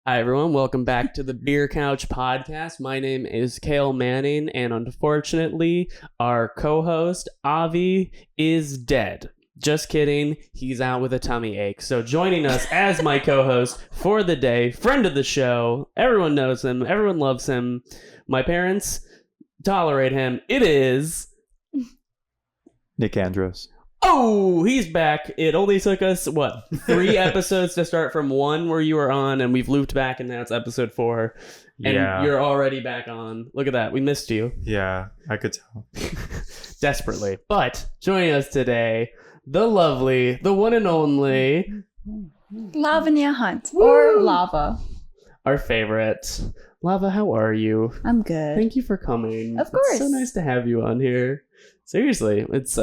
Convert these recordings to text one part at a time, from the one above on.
Hi, everyone. Welcome back to the Beer Couch podcast. My name is Cale Manning, and unfortunately, our co-host, Avi, is dead. Just kidding. He's out with a tummy ache. So joining us as my co-host for the day, friend of the show, everyone knows him, everyone loves him, my parents tolerate him, it is... Nick Andros. Oh, he's back. It only took us, 3 episodes to start from 1 where you were on, and we've looped back, and now it's episode 4. And you're already back on. Look at that. We missed you. Yeah, I could tell. Desperately. But joining us today, the lovely, the one and only... Laavanya Hunt. Or Lava. Our favorite. Lava, how are you? I'm good. Thank you for coming. Of course. It's so nice to have you on here. Seriously, it's,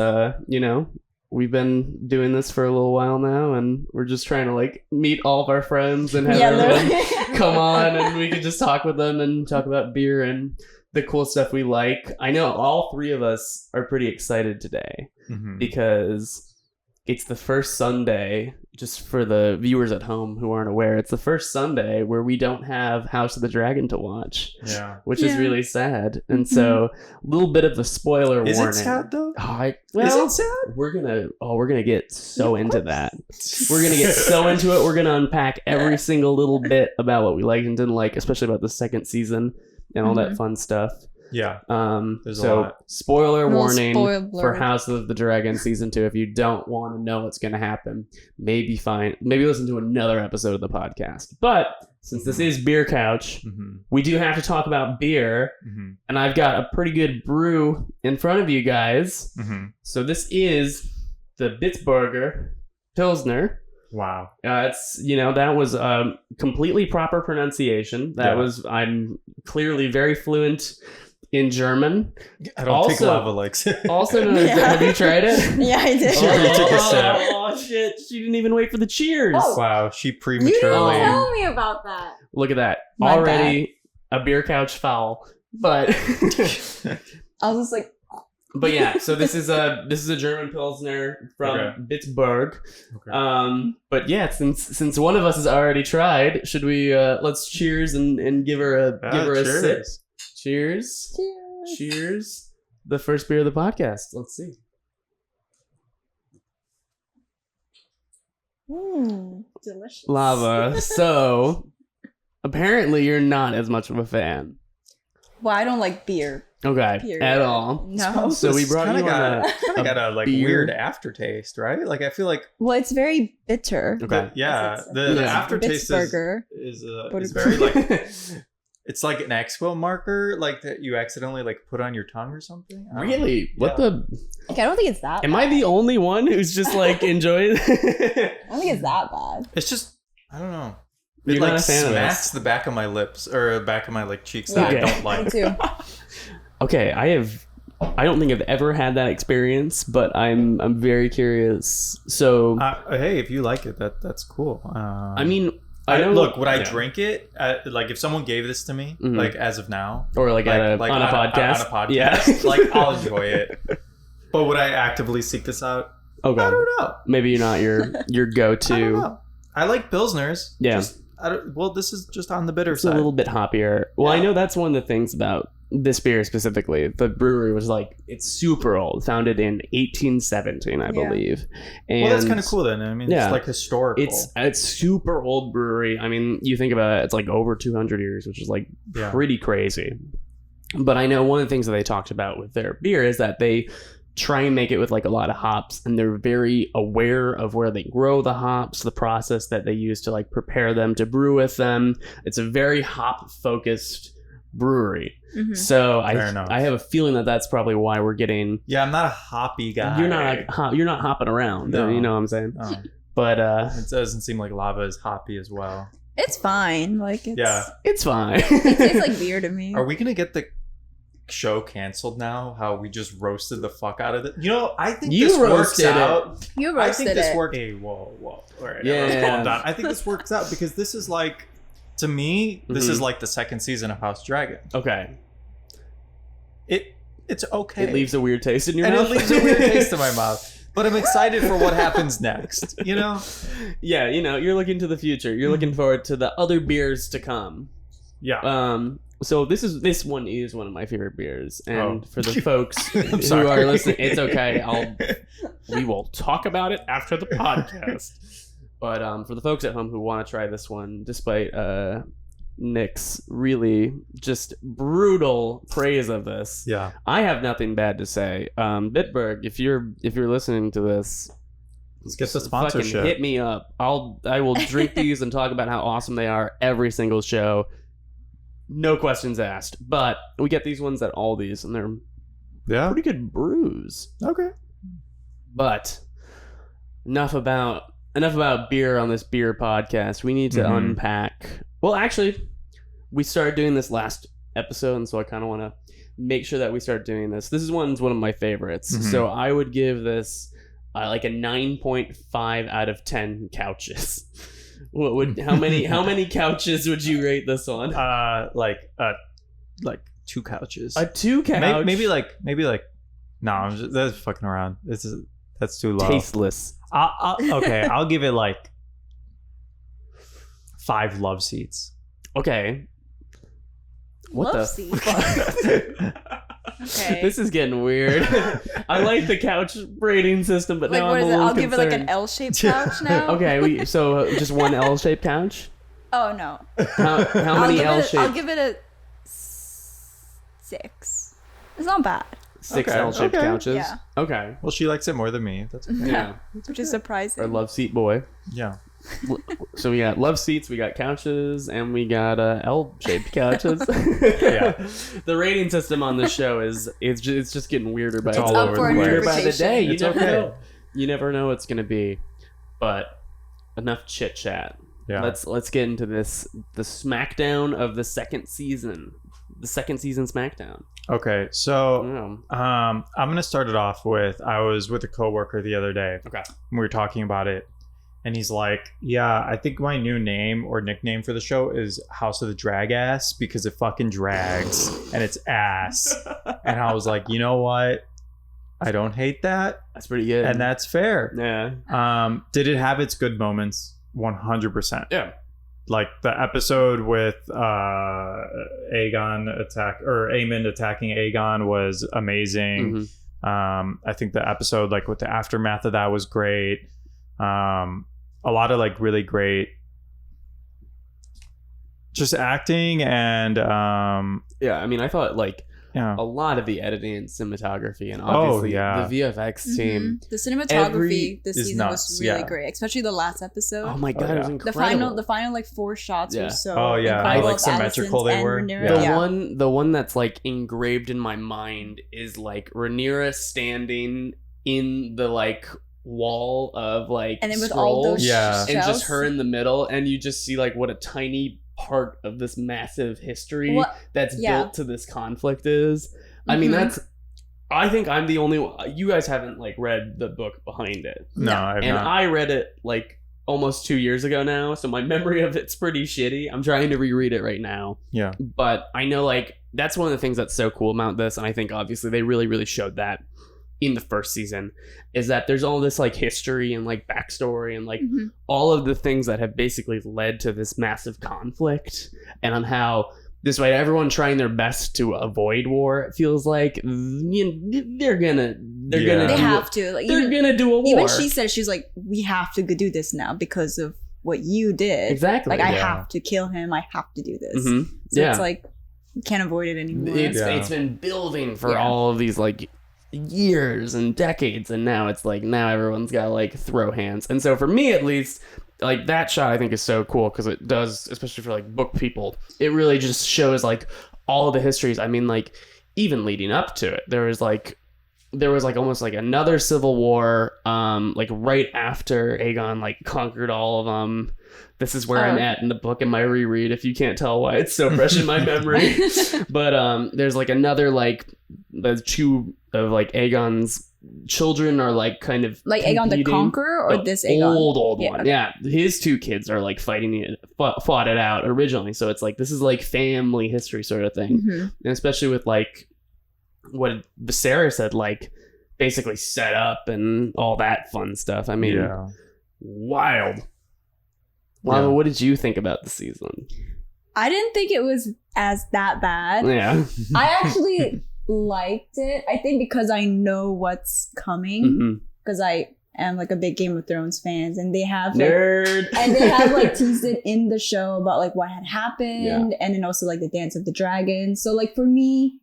we've been doing this for a little while now, and we're just trying to, meet all of our friends and have everyone come on, and we can just talk with them and talk about beer and the cool stuff we like. I know all 3 of us are pretty excited today because it's the first Sunday, just for the viewers at home who aren't aware, it's the first Sunday where we don't have House of the Dragon to watch, which is really sad. And so, a little bit of the spoiler warning. Is it sad though? Is it sad? We're gonna get so into that. We're gonna get so into it. We're gonna unpack every single little bit about what we liked and didn't like, especially about the second season and all that fun stuff. Yeah. There's so a lot. spoiler warning for House of the Dragon season 2. If you don't want to know what's going to happen, maybe listen to another episode of the podcast. But since this is Beer Couch, we do have to talk about beer, and I've got a pretty good brew in front of you guys. So this is the Bitburger Pilsner. Wow. It's that was completely proper pronunciation. I'm clearly very fluent in German. I don't think Lava likes it. Also known as have you tried it? Yeah, I did. She already took a sip. Oh shit, she didn't even wait for the cheers. Oh. Wow, she You prematurely. didn't tell me about that. Look at that. My Already a Beer Couch foul. But I was just like, but yeah, so this is a German Pilsner from Bitburg. Okay. But yeah, since one of us has already tried, should we let's cheers and give her a sip. Cheers. Cheers. The first beer of the podcast. Let's see. Delicious. Lava. So apparently you're not as much of a fan. Well, I don't like beer. Okay. Period. At all. No. So we brought you on a got a beer. weird aftertaste, right? Like I feel like Well, it's very bitter. Okay. The aftertaste Bitburger. is very like it's like an expo marker, like that you accidentally put on your tongue or something. Really? What the? Okay, I don't think it's that Am bad. I the only one who's just enjoying I don't think it's that bad. It's just I don't know. You're It not a fan of smacks this. the back of my lips or back of my cheeks that I don't Me like. too. Okay, I don't think I've ever had that experience, but I'm very curious. So Hey, if you like it, that's cool. I mean, would I drink it? If someone gave this to me, as of now, or on a podcast, on a podcast, I'll enjoy it. But would I actively seek this out? Okay. I don't know. Maybe you're not your go-to. I don't know. I like pilsners. Yeah. This is just on the bitter It's side. a little bit hoppier. Well, Yeah. I know that's one of the things about this beer specifically. The brewery was it's super old, founded in 1817, I believe. And well, that's kind of cool then. I mean, it's historical. It's super old brewery. I mean, you think about it, it's over 200 years, which is pretty crazy. But I know one of the things that they talked about with their beer is that they try and make it with a lot of hops, and they're very aware of where they grow the hops, the process that they use to prepare them to brew with them. It's a very hop focused brewery. So I have a feeling that that's probably why we're getting. Yeah, I'm not a hoppy guy. You're not hopping around. No. You know what I'm saying? No. But it doesn't seem like Lava is hoppy as well. It's fine. It's fine. It tastes like beer to me. Are we gonna get the show canceled now? How we just roasted the fuck out of it? I think You this works roasted it. You out. I think roasted this it. worked. Hey, whoa. All right, Yeah. everyone calm down. I think this works out because this is to me, this is the second season of House Dragon. Okay. It's okay. It leaves a weird taste in your and mouth. it leaves a weird taste in my mouth. but I'm excited for what happens next. Yeah, you're looking to the future. You're looking forward to the other beers to come. Yeah. So this one is one of my favorite beers, and for the folks who sorry. are listening, it's okay. We will talk about it after the podcast. But for the folks at home who want to try this one, despite Nick's really just brutal praise of this, Yeah. I have nothing bad to say. Bitburg, if you're listening to this, Let's get the fucking sponsorship. hit me up. I will drink these and talk about how awesome they are every single show. No questions asked. But we get these ones at Aldi's, and they're Yeah. pretty good brews. Okay. But enough about beer on this beer podcast. We need to Mhm. unpack. Well, actually, we started doing this last episode, and so I kind of want to make sure that we start doing this. This one's one of my favorites. Mhm. So I would give this like a 9.5 out of 10 couches. How many couches would you rate this one? Like 2 couches. A 2 couch. Maybe like. No, that's fucking around. That's too low. Tasteless. Okay, I'll give it like 5 love seats. Okay. What Love the seats. fuck? Okay. This is getting weird. I like the couch rating system, but Like, now what I'm is a it? little I'll give it like an concerned. L-shaped couch now. Okay, so just one L-shaped couch. Oh no. How many I'll L-shaped? give it a 6. It's not bad. 6 Okay, L-shaped okay. couches. Yeah. Okay. Well, she likes it more than me. That's okay. Yeah. Which is surprising. Our love seat boy. Yeah. So we got love seats, we got couches, and we got L-shaped couches. Yeah. The rating system on this show is it's just getting weirder by It's all over the place. weirder by the day. You It's never okay. know. You never know what's gonna be. But enough chit chat. Yeah. Let's get into the SmackDown of the second season. The second season SmackDown. Okay, so Yeah. I'm gonna start it off with I was with a coworker the other day. Okay. And we were talking about it, and he's like, "Yeah, I think my new name or nickname for the show is House of the Drag Ass because it fucking drags and it's ass." And I was like, "You know what? I don't hate that, That's pretty good. and that's fair." yeah. Did it have its good moments? 100%. Yeah. Like the episode with Aegon attacking Aegon was amazing. Mhm. I think the episode like with the aftermath of that was great. A lot of like really great just acting and Yeah, I mean, I thought like yeah. a lot of the editing and cinematography, and obviously yeah. the VFX team. The cinematography is this season nuts, was really yeah. great, especially the last episode. Oh my god, Oh, it was yeah. incredible. The final like 4 shots Yeah. were so Oh, yeah. incredible. Like Of symmetrical Alicent's they were. and Rhaenyra. Yeah. The one that's like engraved in my mind is like Rhaenyra standing in the like wall of like And then with all scrolls, those Yeah. and just shells. her in the middle, and you just see like what a tiny part of this massive history What- that's yeah. built to this conflict is. I mean, Mhm. I think I'm the only one. You guys haven't like read the book behind it. No, No. I've And not. I read it like almost 2 years ago now, so my memory of it's pretty shitty. I'm trying to reread it right now. Yeah. But I know like that's one of the things that's so cool about this, and I think obviously they really, really showed that in the first season, is that there's all this like history and like backstory and like Mhm. all of the things that have basically led to this massive conflict, and on how despite everyone trying their best to avoid war, it feels like they're gonna Yeah. They do have to. Like they're gonna do a war. even she said, she's like, we have to do this now because of what you did. exactly. Like I Yeah. have to kill him. I have to do this. Mhm. So Yeah. it's like you can't avoid it anymore. It's been building for Yeah. all of these like years and decades, and now it's like now everyone's got to like throw hands. And so for me at least, like that shot I think is so cool because it does, especially for like book people, it really just shows like all the histories. I mean, like even leading up to it, there was like almost like another civil war like right after Aegon like conquered all of them. This is where I'm at in the book in my reread, if you can't tell why it's so fresh in my memory. But there's like another like the 2 of like Aegon's children are like kind of Like Aegon the competing. Conqueror or The this Aegon? old Yeah, one. okay. Yeah, his 2 kids are like fighting it, fought it out originally. So it's like this is like family history sort of thing, Mhm. and especially with like what Viserys said, like basically set up and all that fun stuff. I mean, wild. Lava, what did you think about the season? I didn't think it was that bad. Yeah. I actually liked it. I think because I know what's coming. Because I am like a big Game of Thrones fans, and they have like, nerd, and they have like teased it in the show about like what had happened, and then also like the Dance of the Dragon. So like for me,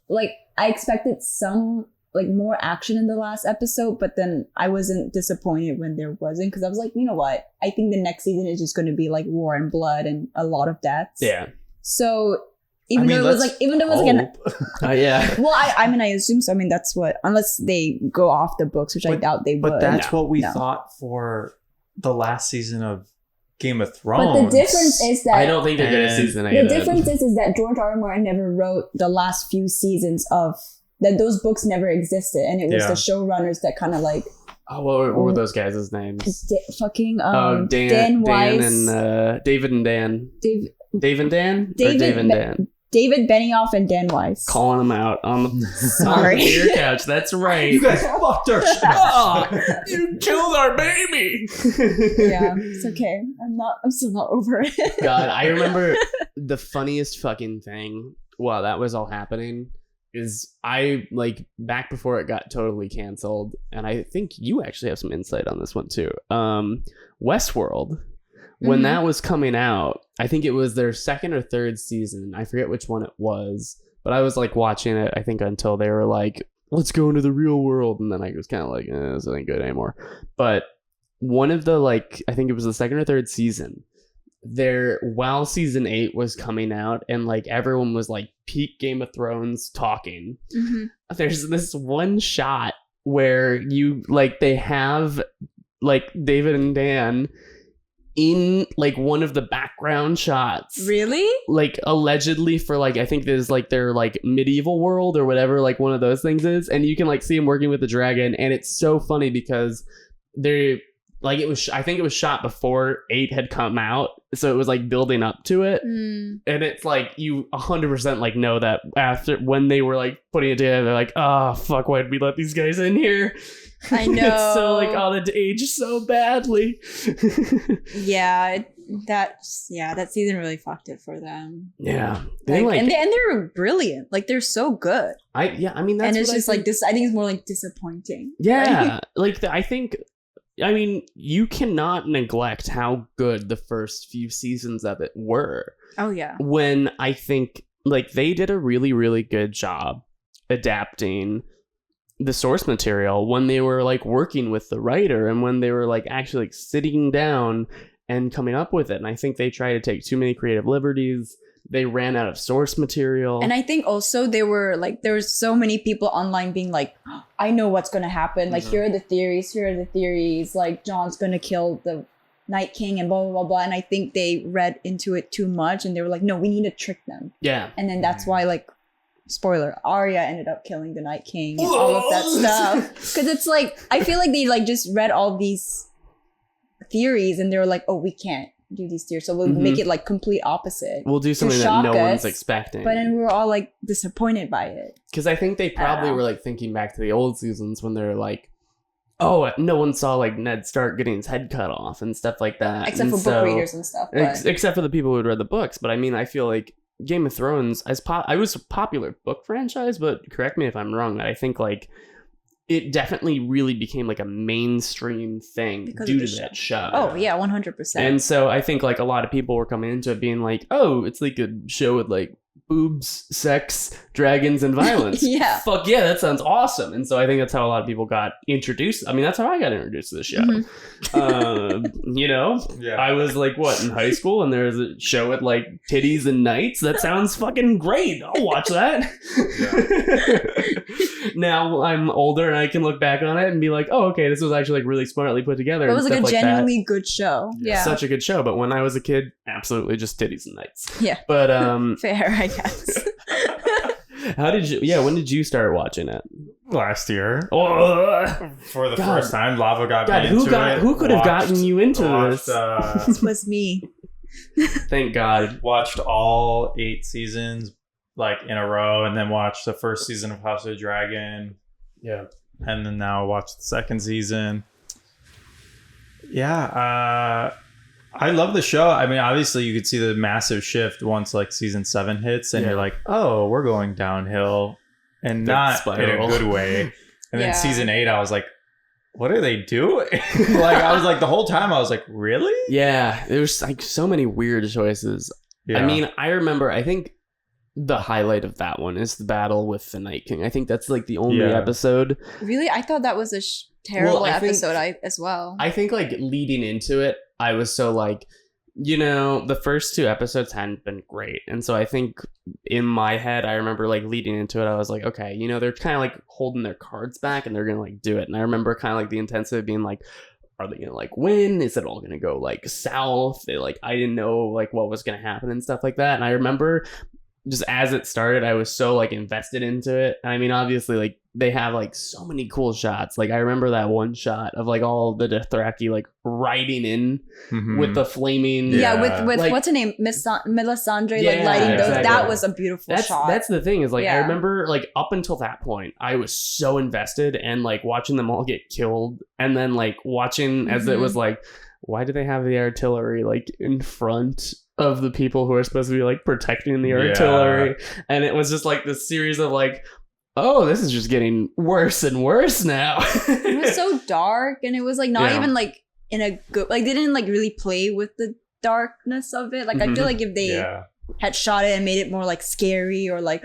like I expected some like more action in the last episode, but then I wasn't disappointed when there wasn't, because I was like, you know what? I think the next season is just going to be like war and blood and a lot of deaths. Yeah. So even though it was like well, I mean, I assume so. I mean, that's what, unless they go off the books, which I doubt they would. But that's what we thought for the last season of Game of Thrones. But the difference is that I don't think they're going to season 8. The difference is that George R. R. Martin never wrote the last few seasons of that. Those books never existed, and it was the showrunners that kind of like. Oh, what were those guys' names? Dan Weiss and David and Dan. Dave and Dan? David and Dan? David Benioff and Dan Weiss. Calling them out on the beer couch. That's right. You guys fucked our shit. Oh, you killed our baby. Yeah, it's okay. I'm still not over it. God, I remember the funniest fucking thing while that was all happening is I, like, back before it got totally canceled, and I think you actually have some insight on this one too. Westworld. When that was coming out, I think it was their second or third season. I forget which one it was, but I was like watching it, I think, until they were like, let's go into the real world. And then I was kind of like, this ain't good anymore. But one of the, like, I think it was the second or third season, while season 8 was coming out and like everyone was like peak Game of Thrones talking, there's this one shot where they have like David and Dan in like one of the background shots. Really? Like allegedly for like, I think there's like their like medieval world or whatever like one of those things is, and you can like see him working with the dragon, and it's so funny because they're like, I think it was shot before 8 had come out, so it was like building up to it, and it's like you 100% like know that after when they were like putting it together, they're like, oh fuck, why did we let these guys in here? I know. It's so like it aged so badly. That season really fucked it for them. Yeah, and they're brilliant. Like they're so good. I mean that's, and it's just like this. I think it's more like disappointing. Yeah, like I think. I mean, you cannot neglect how good the first few seasons of it were. Oh yeah. When I think like they did a really, really good job adapting the source material when they were like working with the writer and when they were like actually like sitting down and coming up with it. And I think they tried to take too many creative liberties. They ran out of source material. And I think also there were so many people online being like, oh, I know what's going to happen. Like, here are the theories. Like, Jon's going to kill the Night King and blah, blah, blah, blah. And I think they read into it too much. And they were like, no, we need to trick them. Yeah. And then that's why, like, spoiler, Arya ended up killing the Night King and all of that stuff. Because it's like, I feel like they like just read all these theories and they were like, oh, we can't do these theories, so we'll make it like complete opposite. We'll do something that no one's expecting. But then we were all like disappointed by it. Because I think they probably were like thinking back to the old seasons when they're like, oh, no one saw like Ned Stark getting his head cut off and stuff like that. Except for book readers and stuff. Except for the people who had read the books. But I mean, I feel like Game of Thrones, I was a popular book franchise, but correct me if I'm wrong, that I think like it definitely really became like a mainstream thing due to that show. Oh yeah, 100%. And so I think like a lot of people were coming into it being like, oh, it's like a show with like boobs, sex, dragons, and violence. Yeah. Fuck yeah, that sounds awesome. And so I think that's how a lot of people got introduced. I mean, that's how I got introduced to the show. You know? Yeah. I was like, what, in high school? And there was a show with like titties and knights? That sounds fucking great. I'll watch that. Now I'm older and I can look back on it and be like, oh, okay, this was actually like really smartly put together. It was like a genuinely good show. Yeah. Such a good show. But when I was a kid, absolutely just titties and knights. Yeah. But fair, I guess. When did you start watching it? Last year. Oh, for the first time, Lava got me into it. Who could have gotten you into this? This was me. Thank God. Watched all 8 seasons like in a row, and then watched the first season of House of the Dragon, Yeah. And then now I watched the second season. Yeah, I love the show. I mean, obviously you could see the massive shift once like season 7 hits and you're like, oh, we're going downhill, and not in a good way. And then season 8, I was like, what are they doing? Like, I was like, the whole time I was like, really? Yeah, there's like so many weird choices. Yeah. I mean, I remember, I think the highlight of that one is the battle with the Night King. I think that's like the only episode. Really? I thought that was a terrible episode as well. I think like leading into it, I was so like, you know, the first 2 episodes hadn't been great. And so I think in my head, I remember like leading into it, I was like, okay, you know, they're kind of like holding their cards back and they're going to like do it. And I remember kind of like the intensity of being like, are they going to like win? Is it all going to go like south? I didn't know like what was going to happen and stuff like that. And I remember just as it started, I was so like invested into it. I mean, obviously, like they have like so many cool shots. Like I remember that one shot of like all the Dothraki like riding in with the flaming. Yeah, with like, what's her name, Melisandre, like lighting those. Exactly. That was a beautiful shot. That's the thing is like I remember like up until that point, I was so invested and like watching them all get killed, and then like watching as it was like, why do they have the artillery like in front of the people who are supposed to be like protecting the artillery? And it was just like this series of like, oh, this is just getting worse and worse now. It was so dark, and it was like not even like in a good, like they didn't like really play with the darkness of it. Like I feel like if they had shot it and made it more like scary, or like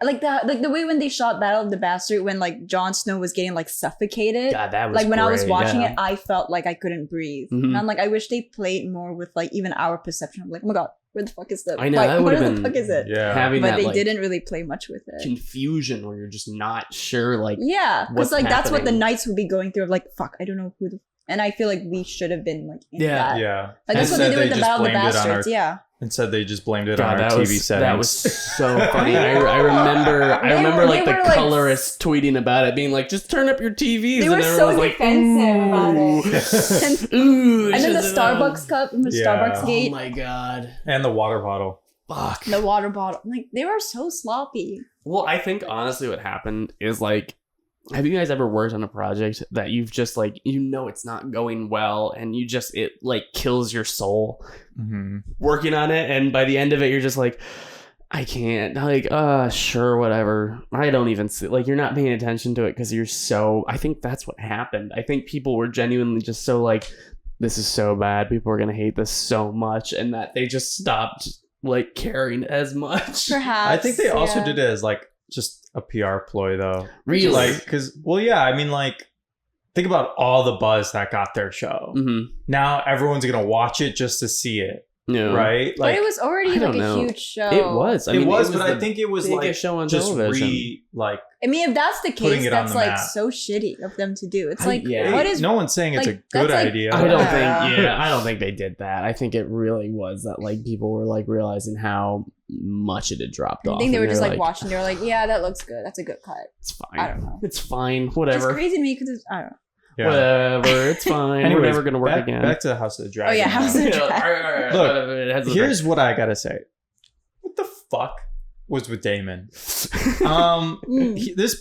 the way when they shot Battle of the Bastard, when like Jon Snow was getting like suffocated. God, that was like when great. I was watching it, I felt like I couldn't breathe. And I'm like, I wish they played more with like even our perception of like, oh my god, where the fuck is the? I know, that would have been. Where the fuck is it? Yeah, having but that, they like, didn't really play much with it. Confusion where you're just not sure, like because like that's what the knights would be going through. Of like, fuck, I don't know who the. And I feel like we should have been like in that. Yeah. Like that's what they did with the Battle of the Bastards. And said they just blamed it on our TV settings. That was so funny. I remember like the colorist tweeting about it, being like, "Just turn up your TVs." They were so defensive about it. And then the Starbucks cup and the Starbucks gate. Oh my god! And the water bottle. Fuck. The water bottle. Like they were so sloppy. Well, I think honestly, what happened is like, have you guys ever worked on a project that you've just like, you know, it's not going well, and you just, it like kills your soul working on it, and by the end of it you're just like, I can't, like, sure, whatever. I don't even see, like, you're not paying attention to it because you're so, I think that's what happened. I think people were genuinely just so like, this is so bad, people are gonna hate this so much, and that they just stopped like caring as much. Perhaps. I think they also did it as like just a PR ploy though. Really? Like, because, well, yeah, I mean, like, think about all the buzz that got their show. Now everyone's gonna watch it just to see it. No. Right? Like, but it was already like a huge show. It was. I mean, it was, but I think it was like show on just television. I mean, if that's the case, that's like so shitty of them to do. It's like, what is? No one's saying it's like, a good idea. I don't think they did that. I think it really was that like people were like realizing how much it had dropped off. I think they were just like watching. They were like, yeah, that looks good. That's a good cut. It's fine. I don't know. It's fine. Whatever. It's crazy to me because I don't know. Yeah. Whatever, it's fine. Anyways, we're never gonna work again. Back to the House of the Dragon. Oh yeah, House of the Dragon. Look, here's what I gotta say. What the fuck was with Damon? This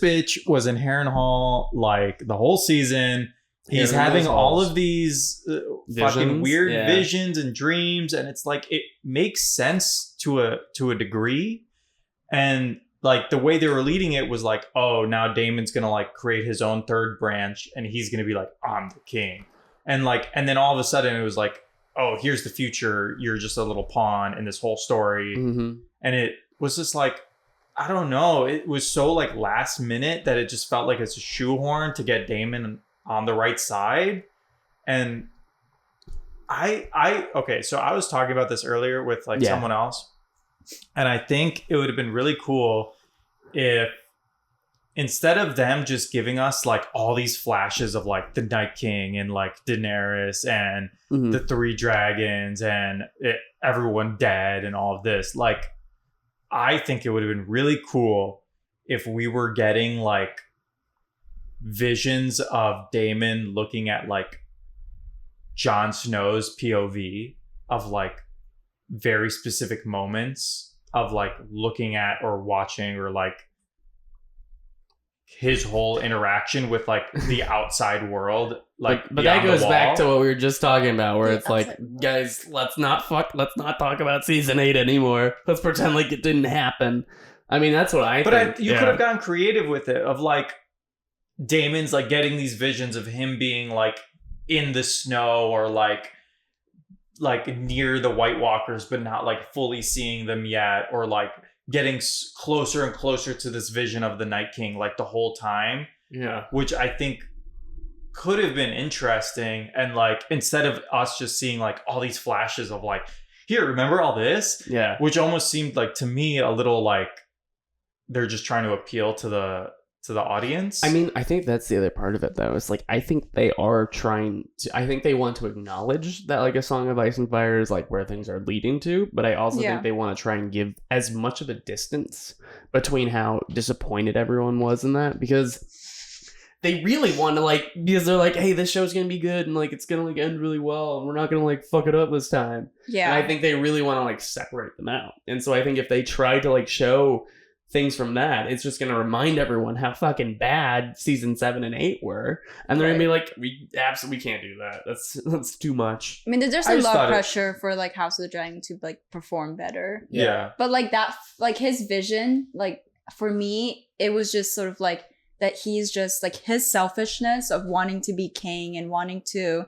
bitch was in Harrenhal like the whole season. He's having all of these fucking weird visions and dreams, and it's like it makes sense to a degree, and like the way they were leading it was like, oh, now Damon's gonna like create his own third branch, and he's gonna be like, I'm the king, and then all of a sudden it was like, oh, here's the future. You're just a little pawn in this whole story, and it was just like, I don't know. It was so like last minute that it just felt like it's a shoehorn to get Damon on the right side, and okay. So I was talking about this earlier with like someone else. And I think it would have been really cool if instead of them just giving us like all these flashes of like the Night King and like Daenerys and the 3 dragons and everyone dead and all of this, like I think it would have been really cool if we were getting like visions of Daemon looking at like Jon Snow's POV of like very specific moments of like looking at or watching or like his whole interaction with like the outside world, like. But that goes back to what we were just talking about, where The it's like, outside guys, let's not talk about season 8 anymore. Let's pretend like it didn't happen. I mean, that's what I think. But you could have gotten creative with it, of like Damon's like getting these visions of him being like in the snow or like near the White Walkers, but not like fully seeing them yet, or like getting closer and closer to this vision of the Night King like the whole time. Yeah. Which I think could have been interesting. And like, instead of us just seeing like all these flashes of like, here, remember all this? Yeah. Which almost seemed like, to me, a little like they're just trying to appeal to the audience. I mean, I think that's the other part of it, though. It's like, I think they are trying to, I think they want to acknowledge that like A Song of Ice and Fire is like where things are leading to, but I also think they want to try and give as much of a distance between how disappointed everyone was in that, because they really want to like, because they're like, hey, this show's gonna be good and like it's gonna like end really well and we're not gonna like fuck it up this time. Yeah. And I think they really want to like separate them out. And so I think if they try to like show things from that, it's just gonna remind everyone how fucking bad season 7 and 8 were, and they're gonna be like, we absolutely can't do that. That's too much. I mean, there's a lot of pressure for like House of the Dragon to like perform better. Yeah. But like that, like his vision, like for me, it was just sort of like that he's just like his selfishness of wanting to be king and wanting to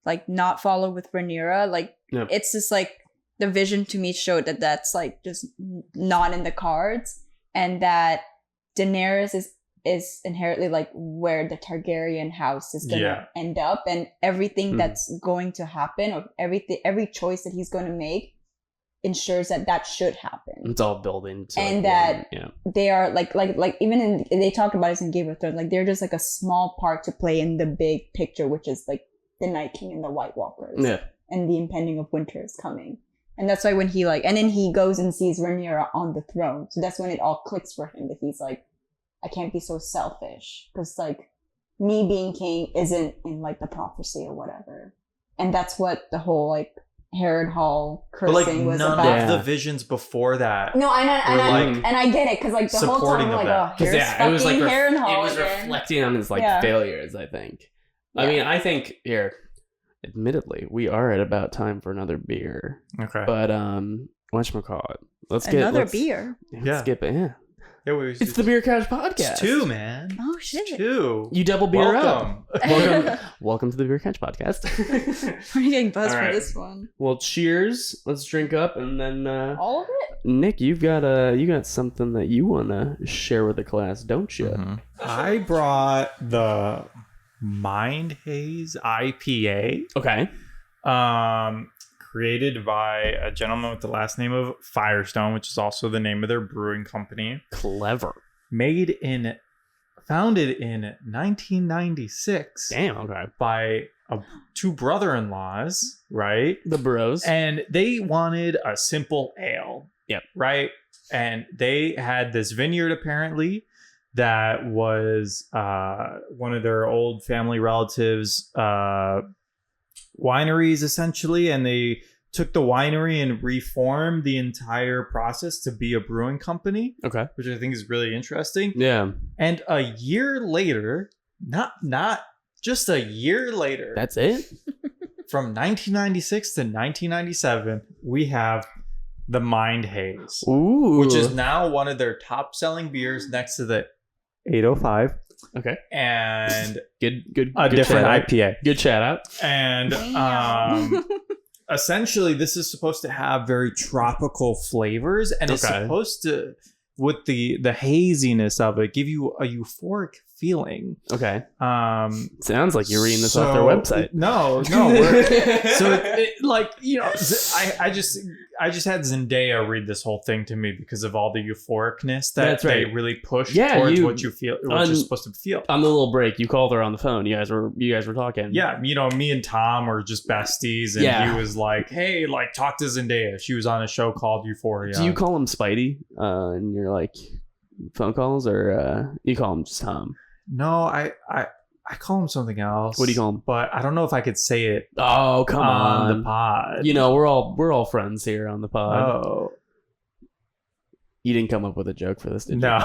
like not follow with Rhaenyra. Like it's just like the vision to me showed that that's like just not in the cards. And that Daenerys is inherently like where the Targaryen house is gonna end up, and everything that's going to happen, or every choice that he's going to make, ensures that should happen. It's all built into, and that they are like even in, they talked about this in Game of Thrones, like they're just like a small part to play in the big picture, which is like the Night King and the White Walkers, and the impending of winter is coming. And that's why when he like, and then he goes and sees Rhaenyra on the throne. So that's when it all clicks for him, that he's like, I can't be so selfish, because like me being king isn't in like the prophecy or whatever. And that's what the whole like Harrenhal Hall cursing was about. None of the visions before that. No, and I get it, because like the whole time I'm like, oh, here's fucking it was like Harrenhal. It was reflecting on his like failures, I think. I mean, I think here, admittedly, we are at about time for another beer. Okay. But whatchamacallit? Let's beer. Let's skip it. Yeah. It's the Beer Couch Podcast. It's 2, man. Oh shit. It's 2. You double beer up. Welcome to the Beer Couch Podcast. We're getting buzzed for this one. Well, cheers. Let's drink up, and then all of it. Nick, you got something that you wanna share with the class, don't you? Mm-hmm. I brought the Mind Haze IPA. Okay. Created by a gentleman with the last name of Firestone, which is also the name of their brewing company. Clever. Founded in 1996. Damn, okay. By two brother-in-laws, right? The bros. And they wanted a simple ale. Yep. Right? And they had this vineyard, apparently, that was one of their old family relatives' wineries, essentially, and they took the winery and reformed the entire process to be a brewing company. Okay. Which I think is really interesting. Yeah. And a year later, not just a year later. That's it? From 1996 to 1997, we have the Mind Haze. Ooh. Which is now one of their top selling beers next to the 805. Okay. And good different IPA. Good shout out. And essentially this is supposed to have very tropical flavors, and it's supposed to, with the haziness of it, give you a euphoric feeling. Okay. Sounds like you're reading this off their website. No. I just had Zendaya read this whole thing to me because of all the euphoricness that they really push towards what you feel, what you're supposed to feel. On the little break, you called her on the phone. You guys were talking. Yeah, me and Tom are just besties, and he was like, "Hey, like talk to Zendaya." She was on a show called Euphoria. Do you call him Spidey? And you're like phone calls, or you call him just Tom? No, I call him something else. What do you call him? But I don't know if I could say it. Oh, come on the pod. You know, we're all friends here on the pod. Oh. You didn't come up with a joke for this, did you? No.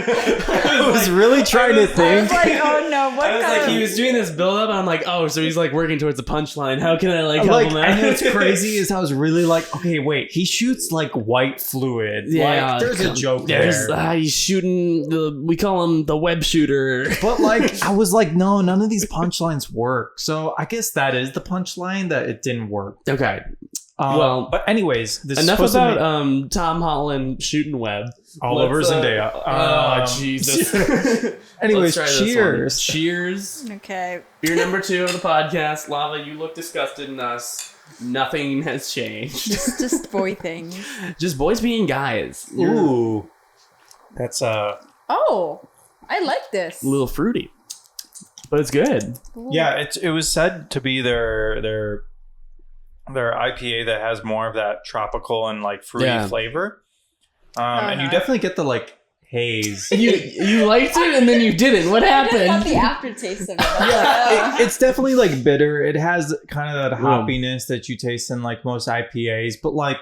I was really trying to I think. was like, oh no, what I was kind like, of... he was doing this build up, and I'm like, oh, so he's like working towards the punchline. How can I like help him out? And what's crazy is I was really like, okay, wait, he shoots like white fluid. Yeah, like, there's a joke there. He's shooting we call him the web shooter. But like, I was like, no, none of these punchlines work. So I guess that is the punchline, that it didn't work. Okay. Well, but anyways, this enough is about Tom Holland shooting web all over Zendaya. Jesus. Anyways, Let's try this cheers. one. Cheers. Okay. Beer number 2 of the podcast. Lava, you look disgusted in us. Nothing has changed. Just boy things. Just boys being guys. Ooh, that's Oh, I like this. A little fruity, but it's good. yeah. It was said to be their IPA that has more of that tropical and like fruity flavor. And you definitely get the like haze. You liked it and then you didn't. What I got happened? the aftertaste of it. Yeah, it's definitely like bitter. It has kind of that hoppiness that you taste in like most IPAs, but like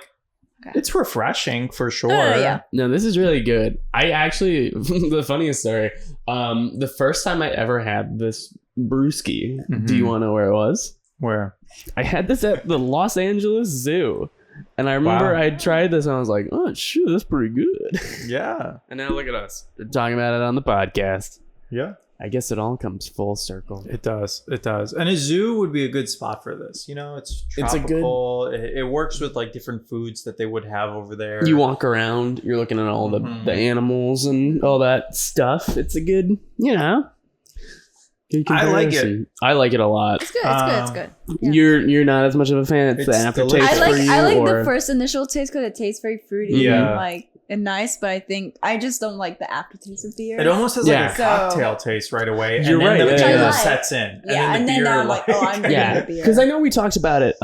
it's refreshing for sure. Yeah. No, this is really good. I actually, the funniest story, the first time I ever had this brewski, do you want to know where it was? Where? I had this at the Los Angeles Zoo. And I remember I tried this and I was like, oh, shoot, that's pretty good. Yeah. And now look at us. We're talking about it on the podcast. Yeah. I guess it all comes full circle. It does. It does. And a zoo would be a good spot for this. You know, it's tropical. It works with like different foods that they would have over there. You walk around, you're looking at all the animals and all that stuff. It's a good, good I like it. comparison. I like it a lot. It's good. It's good. It's good. Yeah. You're not as much of a fan. It's the It's aftertaste delicious. for you. I like or... the first initial taste because it tastes very fruity Yeah. and nice, but I think I just don't like the aftertaste of beer. It almost has like Yeah. a cocktail taste right away. You're and then right, the yeah, beer yeah. sets in. Yeah, and then beer, now I'm like, oh, I'm drinking Yeah, the beer. because I know we talked about it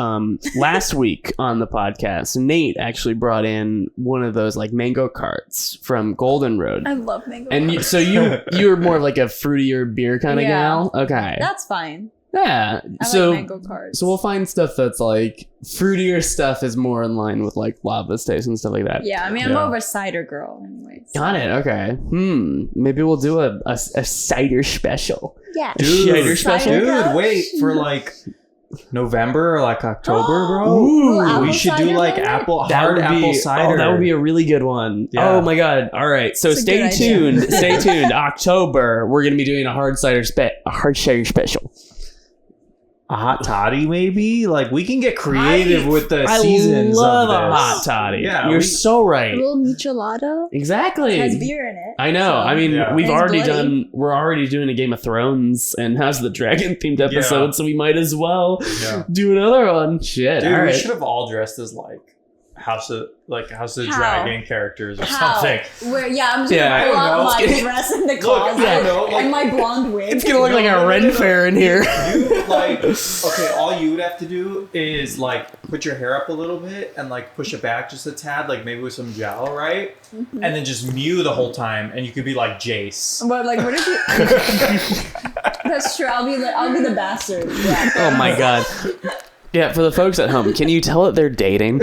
last week on the podcast. Nate actually brought in one of those like mango carts from Golden Road, I love mango. and so you're more of like a fruitier beer kind of gal. Okay, That's fine. yeah. I So like mango cards. so we'll find stuff that's like fruitier stuff is more in line with like Lava's taste and stuff like that. Yeah, I mean, I'm more of a cider girl anyway. So. Got it. Okay. Maybe we'll do a cider special. Yeah. Cider special. Cider Dude, girl? wait for like November or like October, bro. Ooh, apple we should do cider like moment? hard apple cider. Oh, that would be a really good one. Yeah. Oh my god! All right, so That's a stay good idea. tuned. Stay tuned. October, we're gonna be doing a hard cider special. a hot toddy, maybe. Like we can get creative with the I seasons. love of a this. hot toddy. Yeah, you're so right. A little michelada. Exactly. It has beer in it. I know. so- I mean, Yeah. we've It's already bloody. we're already doing a Game of Thrones and House of the Dragon themed episode, Yeah. so we might as well Yeah. do another one. Shit. Dude, all we right. should have all dressed as like House of the How? Dragon characters or How? something. Where, yeah, I'm just Yeah, gonna pull I don't out know. my It's gonna- dress in the Look, closet I don't know, like- and my blonde wig. It's gonna look like a Ren fair in here. You like okay, all you would have to do is like put your hair up a little bit and like push it back just a tad, like maybe with some gel, right? Mm-hmm. And then just mew the whole time, and you could be like Jace. But like, what if you? That's true. I'll be the bastard. Yeah. Oh my god. Yeah, for the folks at home, can you tell that they're dating?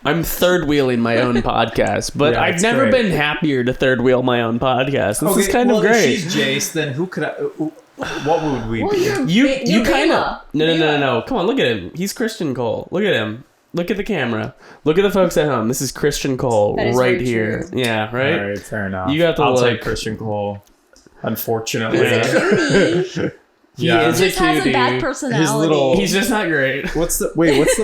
I'm third wheeling my own podcast, but Yeah, I've it's never great. been happier to third wheel my own podcast. This is kind well, of great. If she's Jace, then who could I? What would we Well, be? You kind of Bela. no. Come on, look at him. He's Christian Cole. Look at him. Look at the camera. Look at the folks at home. This is Christian Cole That is right very here. true. Yeah, right. All right, fair enough. You got the I'll look. take Christian Cole. Unfortunately, He's a cutie. He Yeah. is He just a has a cutie. bad personality. His little- He's just not great. what's the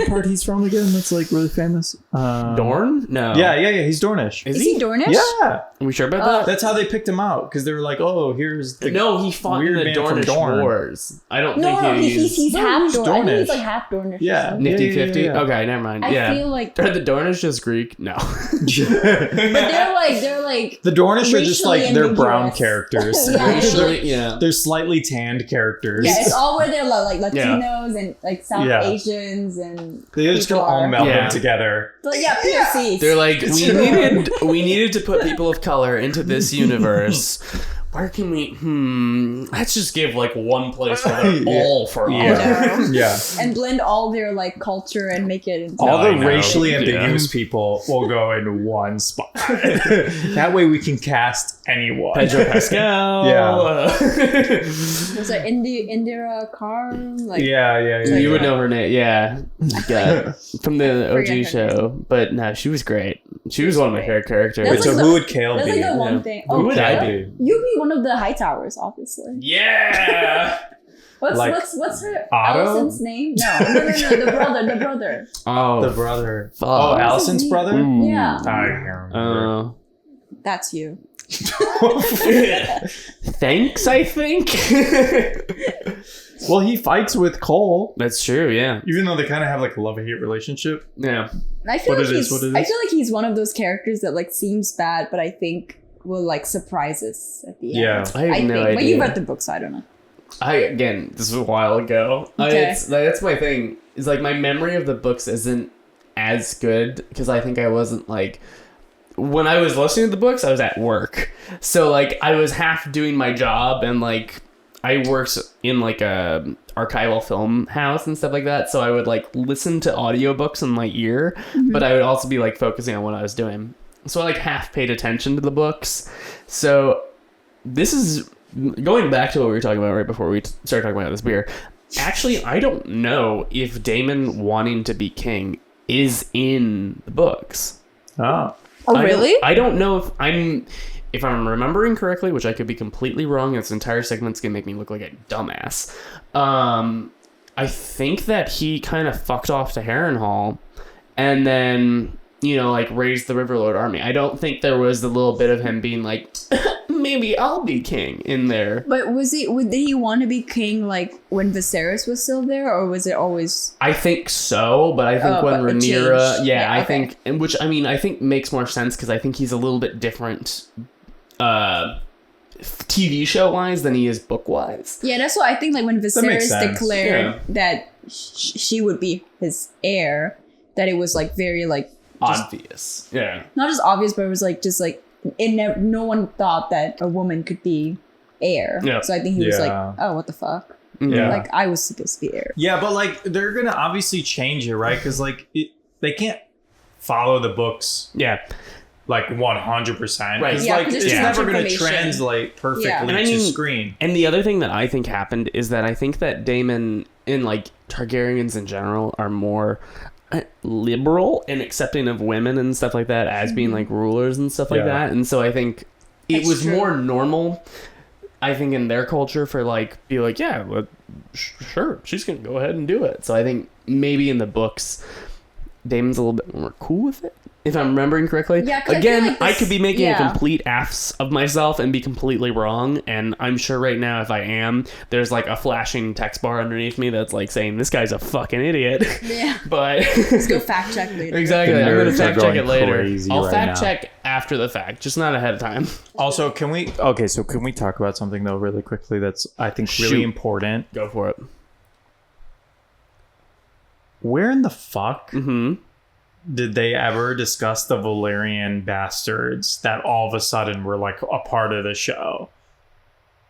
part he's from again? That's like really famous. Dorn? No. Yeah. He's Dornish. Is Is he Dornish? Yeah, Are we sure about Oh. that? that's how they picked him out because they were like, "Oh, here's the No, he fought in weird the man from Dornish Dorne. Wars. I don't No, think he's No, half he's Dornish. I think Dornish. he's like half Dornish. or Yeah. something. Nifty Yeah, yeah, 50? yeah. Okay, never mind. I Yeah. feel like, Are the Dornish just Greek? No. but they're like. The Dornish are just like they're Racially brown ambiguous. characters. Yeah. Racially, yeah. They're slightly tanned characters. Yeah, it's all where they're like Yeah. Latinos and like South Yeah. Asians and They just people all are- meld Yeah. them together. But yeah, POCs. They're like, we needed to put people of color into this universe. Where can we? Let's just give like one place where they're all for all. Yeah. And blend all their like culture and make it into All the I know. racially ambiguous people will go in one spot. That way we can cast anyone. Pedro Pascal. Yeah. was it Indira Carr? Like Yeah. You would know her name, yeah. From the Forget her OG show. But no, she was great. She was one of my favorite characters. That's So like who would Cale That's be? like the one Yeah. thing. Who would I Cale? be? You'd be one of the Hightowers, obviously. Yeah. What's her Otto? Allison's name? No, the brother. Oh, The brother. fuck. Oh, Allison's brother? Mm. Yeah. I can't remember. That's you. Thanks, I think. Well, he fights with Cole. That's true, yeah. Even though they kind of have like a love-hate relationship. Yeah. I feel What like it is, what it I is. feel like he's one of those characters that like seems bad, but I think will like surprise us at the end. Yeah. I have no think. idea. But you read the book, so I don't know. Again, this was a while ago. Okay. That's my thing. Is like my memory of the books isn't as good because I think I wasn't like when I was listening to the books, I was at work. So like I was half doing my job and like I worked in like a archival film house and stuff like that. So I would like listen to audiobooks in my ear, but I would also be like focusing on what I was doing. So I like half paid attention to the books. So this is going back to what we were talking about right before we started talking about this beer. Actually, I don't know if Daemon wanting to be king is in the books. Oh. Oh, I really? don't know if I'm remembering correctly, which I could be completely wrong. This entire segment's gonna make me look like a dumbass. I think that he kind of fucked off to Harrenhal, and then like raised the Riverlord army. I don't think there was a little bit of him being like, maybe I'll be king in there. But did he want to be king like when Viserys was still there, or was it always? I think so, but I think when but it Rhaenyra, changed. Yeah, I okay. think, and which I mean, I think makes more sense because I think he's a little bit different, TV show wise than he is book wise. Yeah, that's what I think. Like when makes Viserys sense. declared that she would be his heir, that it was like very like Obvious, yeah. not just obvious, but it was like just like no one thought that a woman could be heir. Yeah. So I think he was like, Yeah. oh, what the fuck? Yeah. Like I was supposed to be heir. Yeah, but like they're gonna obviously change it, right? Because like they can't follow the books Yeah. like 100%. Right. Because Yeah, like 'cause it's there's too never much gonna information. translate perfectly Yeah. And I to mean- screen. And the other thing that I think happened is that I think that Daemon and like Targaryens in general are more liberal and accepting of women and stuff like that as being like rulers and stuff like Yeah. that. And so I think it That's was true. more normal, I think, in their culture for like be like, yeah, well, sure, she's gonna go ahead and do it. So I think maybe in the books, Damon's a little bit more cool with it, if I'm remembering correctly. Yeah, 'cause I feel Again, like I this- could be making a yeah. complete ass of myself and be completely wrong, and I'm sure right now if I am, there's like a flashing text bar underneath me that's like saying this guy's a fucking idiot. Yeah. But Let's go fact check later. exactly, The I'm gonna nerds are fact check going it later. crazy I'll right fact now. check after the fact, just not ahead of time. Also, can we talk about something though really quickly that's I think really Shoot. important? Go for it. Where in the fuck Mm-hmm. did they ever discuss the Valyrian bastards that all of a sudden were like a part of the show?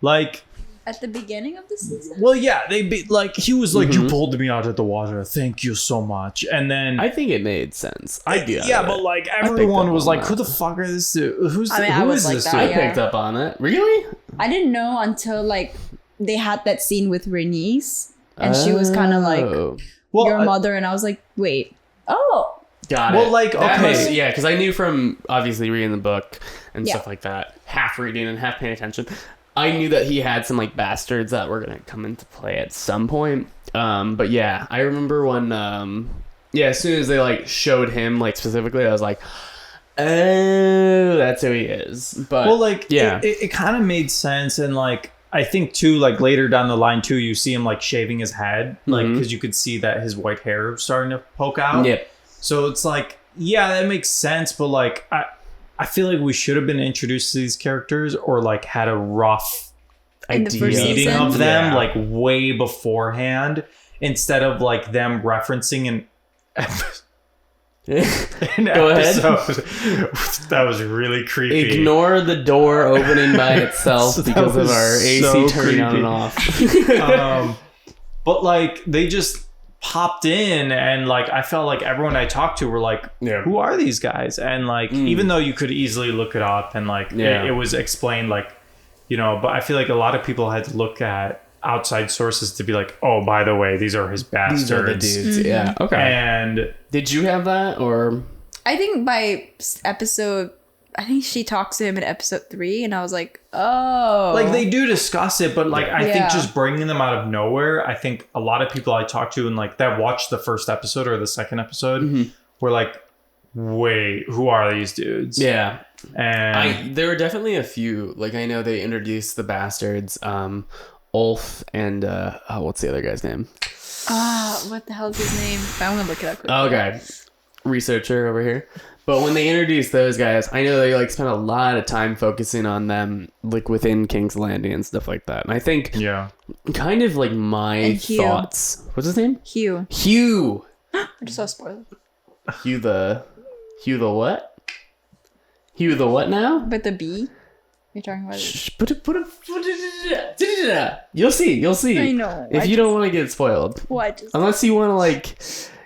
Like, At the beginning of the season? well, yeah, they be like he was like, Mhm. "You pulled me out of the water. Thank you so much." And then I think it made sense. I do. yeah, but like everyone up was on like, that. "Who the fuck are this dude? Who's I mean, who I was is like this that, dude?" I yeah. picked up on it. Really? I didn't know until like they had that scene with Rhaenys, and she was kind of like Oh. Well, your mother, and I was like, wait, oh, Got it. Well, like, That okay. must- yeah, because I knew from obviously reading the book and Yeah. stuff like that, half reading and half paying attention. I knew that he had some like bastards that were gonna come into play at some point. But yeah, I remember when as soon as they like showed him like specifically, I was like, oh, that's who he is. But well, like, yeah. it kind of made sense, and like I think too, like later down the line too, you see him like shaving his head, like Mhm. because you could see that his white hair was starting to poke out. Yep. So it's like, yeah, that makes sense, but like I feel like we should have been introduced to these characters or like had a rough In the idea. first meeting season? of them Yeah. like way beforehand instead of like them referencing an Go ahead. That was really creepy. Ignore the door opening by itself because of our AC so turning on and off. But like they just popped in, and like I felt like everyone I talked to were like, who are these guys? And like even though you could easily look it up and like it was explained, like, you know, but I feel like a lot of people had to look at outside sources to be like, oh, by the way, these are his bastards. These are the dudes. Mm-hmm. Yeah. Okay. And did you have that, or I think by episode, I think she talks to him in episode 3, and I was like, oh. like they do discuss it, but like I think Yeah. just bringing them out of nowhere, I think a lot of people I talked to and like that watched the first episode or the second episode were like, wait, who are these dudes? yeah? And There were definitely a few. Like I know they introduced the bastards, Ulf and what's the other guy's name? What the hell is his name? I'm gonna look it up quickly. Okay, researcher over here. But when they introduced those guys, I know they like spent a lot of time focusing on them, like within King's Landing and stuff like that. And I think, kind of like my And Hugh. thoughts. What's his name? Hugh. Hugh. I just saw a spoiler. Hugh the what? Hugh the what now? But the B? You're talking about it. Shh, put it. You'll see. I know. If you don't want to get spoiled, What? unless you want to like,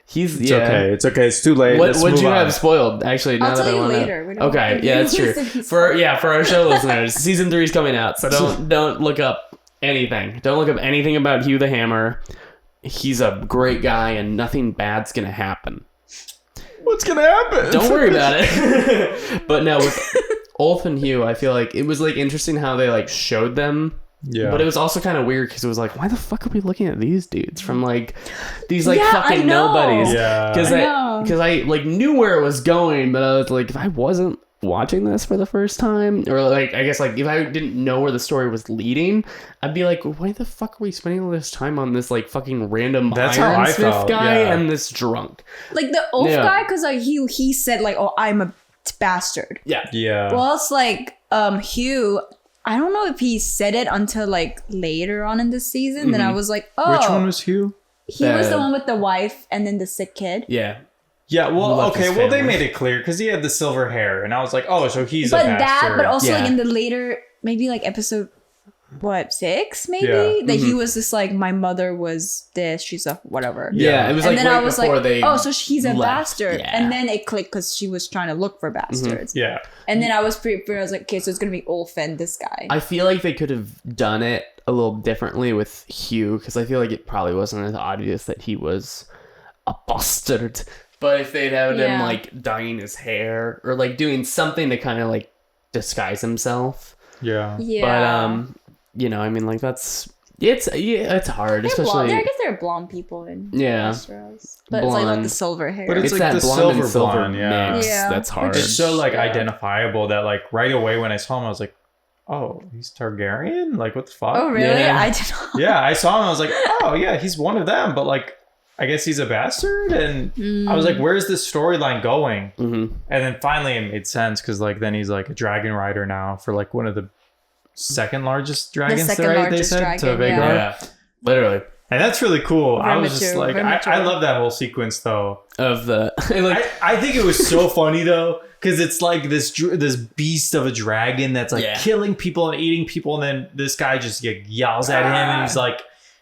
he's it's okay. It's okay. It's too late. What Let's would move you on. have spoiled? Actually, now I'll that tell I you want later. We to. don't Okay, want to yeah, that's true. listen to For our show listeners, season 3 is coming out, so don't look up anything. Don't look up anything about Hugh the Hammer. He's a great guy, and nothing bad's gonna happen. What's gonna happen? Don't worry about it. But no, with Ulf and Hugh, I feel like it was like interesting how they like showed them. Yeah. But it was also kind of weird because it was like, why the fuck are we looking at these dudes from like these like Yeah, fucking I know. nobodies? Yeah. Because I like knew where it was going, but I was like, if I wasn't watching this for the first time, or like I guess like if I didn't know where the story was leading, I'd be like, why the fuck are we spending all this time on this like fucking random That's how I ironsmith felt, guy yeah. and this drunk? Like the Ulf Yeah. guy, because like he said like, oh, I'm a bastard. Yeah. Yeah. Well, it's like Hugh. I don't know if he said it until like later on in the season. Then I was like, oh, Which one was Hugh? he was the one with the wife and then the sick kid. Yeah. Yeah, well, Left okay, his well, they family. made it clear because he had the silver hair, and I was like, oh, so he's But a bastard. but also Yeah. like in the later, maybe like episode, 6 maybe Yeah. that he was just like, my mother was this, she's a whatever. Yeah, it was And like then right I was before like, they oh, so he's a left. bastard. Yeah. And then it clicked because she was trying to look for bastards. Yeah. And then I was I was like, okay, so it's gonna be Ulf and this guy. I feel like they could have done it a little differently with Hugh because I feel like it probably wasn't as obvious that he was a bastard. But if they'd had him Yeah. like dyeing his hair or like doing something to kind of like disguise himself. Yeah. yeah. But you know, I mean, like it's hard, They're especially. blonde. I guess they're blonde people in Yeah. Westeros. But it's like Blonde. the silver hair. But It's like that the blonde and silver silver blonde, yeah. mix Yeah. that's hard. It's so like Yeah. identifiable that like right away when I saw him, I was like, oh, he's Targaryen? Like, what the fuck? Oh really? Yeah. I did not. Yeah, I saw him. I was like, oh yeah, he's one of them. But like, I guess he's a bastard. And I was like, where's this storyline going? Mm-hmm. And then finally it made sense because like then he's like a dragon rider now for like one of the second largest dragons. second right? largest they said dragon, to Vhagar. yeah. Yeah, literally. And that's really cool. I was Very just mature, like, very mature. I love that whole sequence though. Of the like, I think it was so funny though, because it's like this beast of a dragon that's like Yeah. killing people and eating people, and then this guy just yells at him, and he's like,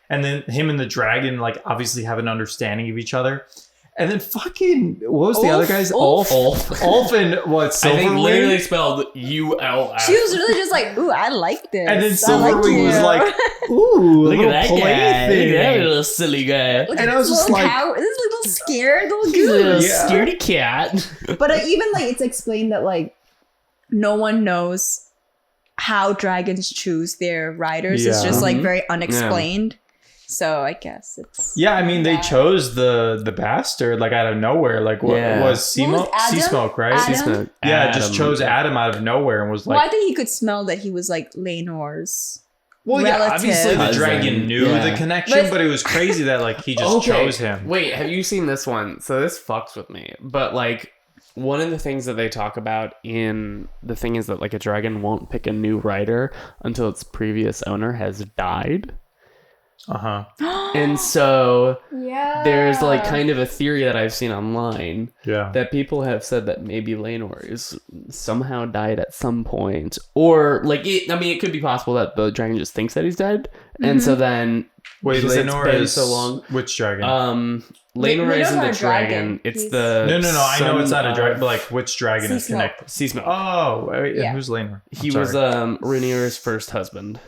and then him and the dragon like obviously have an understanding of each other, and then fucking what was the other guy's Ulf? Ulf and what I think Silverwing, literally spelled ULF. She was really just like, ooh, I like this. and then I like Silverwing was you. like, ooh, Look little at that play guy. thing. Look at that little silly guy. Look and at I was this just little like- cow, this little scared little He's a little goose. Yeah. scaredy cat. But even like it's explained that like No one knows how dragons choose their riders. It's Yeah. just like Mhm. very unexplained. So I guess it's Yeah, I mean they Yeah. chose the bastard like out of nowhere. Like what Yeah. was Sea What was Adam? Smoke, right? Adam? Yeah, just chose Adam out of nowhere and was well, like, I think he could smell that he was like Laenor's. well, yeah, relative. obviously the Cousin. dragon knew Yeah. the connection, But- but it was crazy that like he just chose him. Wait, have you seen this one? So this fucks with me. But like one of the things that they talk about in the thing is that like a dragon won't pick a new rider until its previous owner has died. And so Yeah. there's like kind of a theory that I've seen online Yeah. that people have said that maybe Laenor is somehow died at some point, or like it could be possible that the dragon just thinks that he's dead, and so then Wait, because it's Laenor been is so long. which dragon? Laenor isn't not the a dragon. dragon. It's He's- the no. I know it's son not a dragon, of but like which dragon is Sea smoke. connected? Sea Smoke. Oh, wait, Yeah. who's Laenor? He was Rhaenyra's first husband,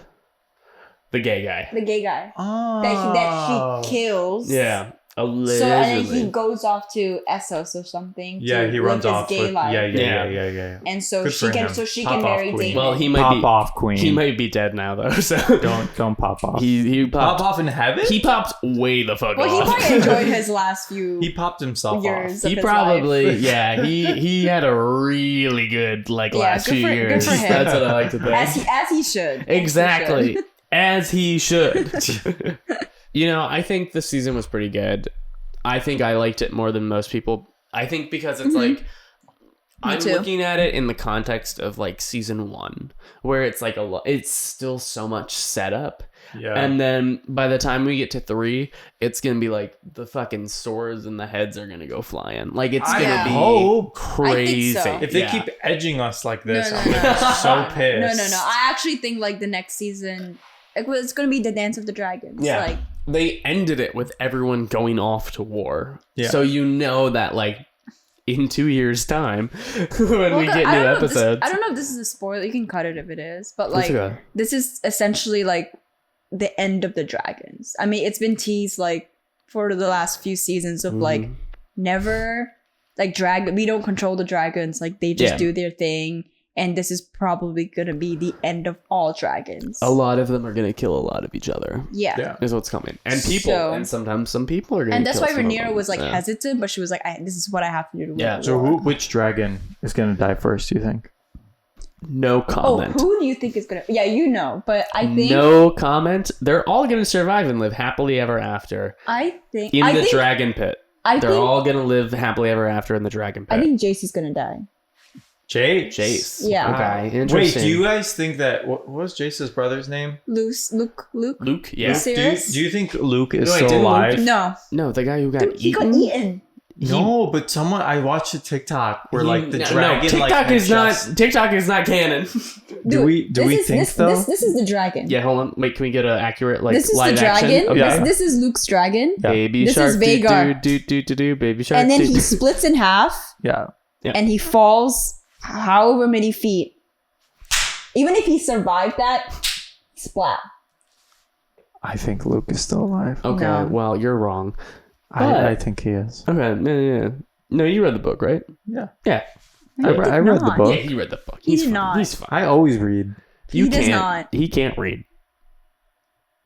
the gay guy. The gay guy oh. that she kills. Yeah, allegedly. So and then he goes off to Essos or something. Yeah, to he runs live his off. gay With, life. yeah. And so Good she for can him. she Pop can off, marry queen. Daemon. Well, he might Pop be off, queen. He might be dead now though. So don't pop off. he Pop popped. off in heaven. He popped way the fuck Well, he off. probably enjoyed his last few He popped himself years. off. Of He his probably, life. yeah, he had a really good like Yeah, last good few for- good years. for him. That's what I like to think. as he should. Exactly, As he should. as he should. You know, I think the season was pretty good. I think I liked it more than most people. I think because it's like I'm too. looking at it in the context of like season 1, where it's like it's still so much setup. Yeah. And then by the time we get to 3, it's gonna be like the fucking swords and the heads are gonna go flying. Like it's I gonna be hope. crazy. I think so. If they Yeah. keep edging us like this, No, I'm gonna be so pissed. No. I actually think like the next season, it's gonna be the Dance of the Dragons. Yeah. Like They ended it with everyone going off to war. Yeah. So you know that like in 2 years' time, when we get new episodes. I don't know if this is a spoiler. You can cut it if it is, but That's like okay. this is essentially like the end of the dragons. I mean, it's been teased like for the last few seasons of like never like we don't control the dragons. Like they just Yeah. do their thing. And this is probably gonna be the end of all dragons. A lot of them are gonna kill a lot of each other. Yeah. Is what's coming, and people, So- and sometimes some people are gonna. And that's kill why some of Rhaenyra them. was like Yeah. hesitant, but she was like, "This is what I have to do to win Yeah. the So war." which dragon is gonna die first? Do you think? No Oh, comment. who do you think is gonna? Yeah, you know, but I think No comment. They're all gonna survive and live happily ever after I think in I the think, dragon pit. I They're think all gonna live happily ever after in the dragon pit. I think Jace is gonna die. Jace. Yeah. Okay. Wait, Interesting. do you guys think that what was Jace's brother's name? Luke. Luke? Yeah. Luke? Serious? Do you think Luke is No, wait, still didn't Luke- alive? No, No, the guy who got dude, he got eaten. eaten. No, but someone I watched a TikTok where like the dragon. TikTok like, is not. adjusts- TikTok is not canon. Do we think though? This is the dragon. Yeah, hold on. Wait, can we get an accurate like This is the live dragon. action? Okay. Yeah. This is Luke's dragon. Yeah. Baby This shark. is Vhagar. Do baby shark. And then doo, he doo. splits in half Yeah. and he falls however many feet. Even if he survived that, splat. I think Luke is still alive. Okay, No. well, you're wrong. I think he is. Okay, yeah. No, you read the book, right? Yeah. Yeah. I read the not. book. Yeah, he read the book. He He's did fine. not. He's fine. I always read. You He does can't. not. He can't read.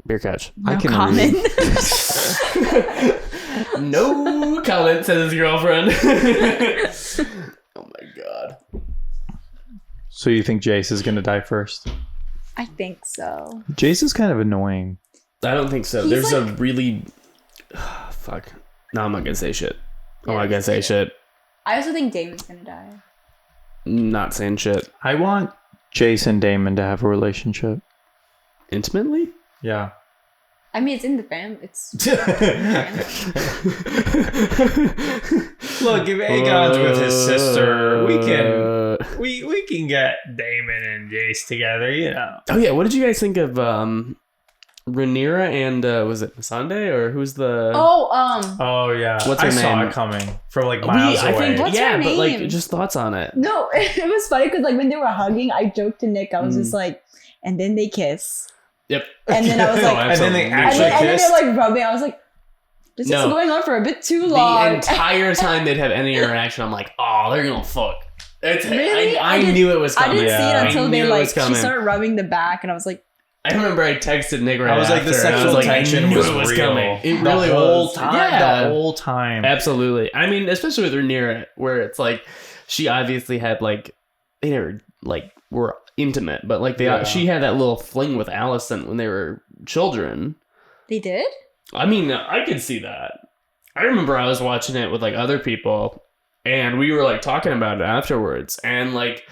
Beer catch. I No can comment. No comment, says his girlfriend. Oh my god. So you think Jace is gonna die first? I think so. Jace is kind of annoying. I don't think so. He's There's like- a really fuck. No, I'm not gonna say shit. I'm Yeah, not gonna say shit. I also think Damon's gonna die. Not saying shit. I want Jace and Damon to have a relationship. Intimately? Yeah. I mean, it's in the fam. It's Look, if Aegon's with his sister, we can get Damon and Jace together, you know. Oh yeah, what did you guys think of Rhaenyra and was it Missandei or who's the Oh yeah. What's her I saw name? it coming from like miles I away. think What's yeah, her but like name? just thoughts on it. No, it was funny because like when they were hugging, I joked to Nick. I was Mm. just like, and then they kiss. Yep. And then I was like, And then they and actually then kissed. they're like rubbing. I was like, this No. is going on for a bit too The long. entire time they'd have any interaction, I'm like, oh, they're gonna fuck. It's Really? I I knew it was I coming. didn't see Yeah. it until I they knew it like was she coming. started rubbing the back, and I was like, I remember I texted Nick right I was like, the after, and I sexual was like, tension I knew was it was real. coming. It the really whole was. time. Yeah. The whole time. Absolutely. I mean, especially with Rhaenyra, where it's like she obviously had like they never like were intimate, but like Yeah. she had that little fling with Alicent when they were children. they did. I mean, I could see that. I remember I was watching it with like other people, and we were like talking about it afterwards, and like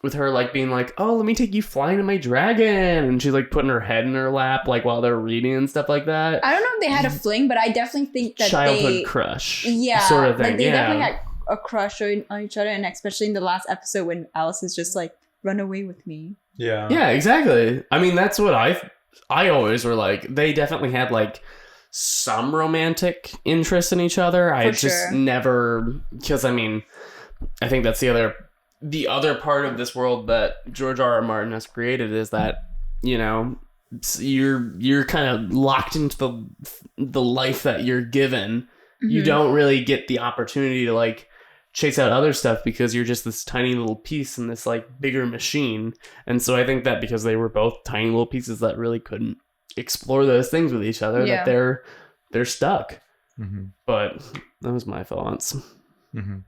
with her like being like, oh, let me take you flying to my dragon, and she's like putting her head in her lap like while they're reading and stuff like that. I don't know if they had a fling, but I definitely think that Childhood crush, yeah, sort of thing. like they definitely had a crush on each other, and especially in the last episode when Alice is just like, run away with me. Yeah, exactly. I mean, that's what I always were like. They definitely had like some romantic interest in each other. I just never, because I mean, I think that's the other part of this world that George R.R. Martin has created is that, you know, you're kind of locked into the life that you're given. Mm-hmm. You don't really get the opportunity to like chase out other stuff because you're just this tiny little piece in this like bigger machine. And so I think that because they were both tiny little pieces that really couldn't explore those things with each other, that they're stuck. Mm-hmm. But that was my thoughts. Mm-hmm.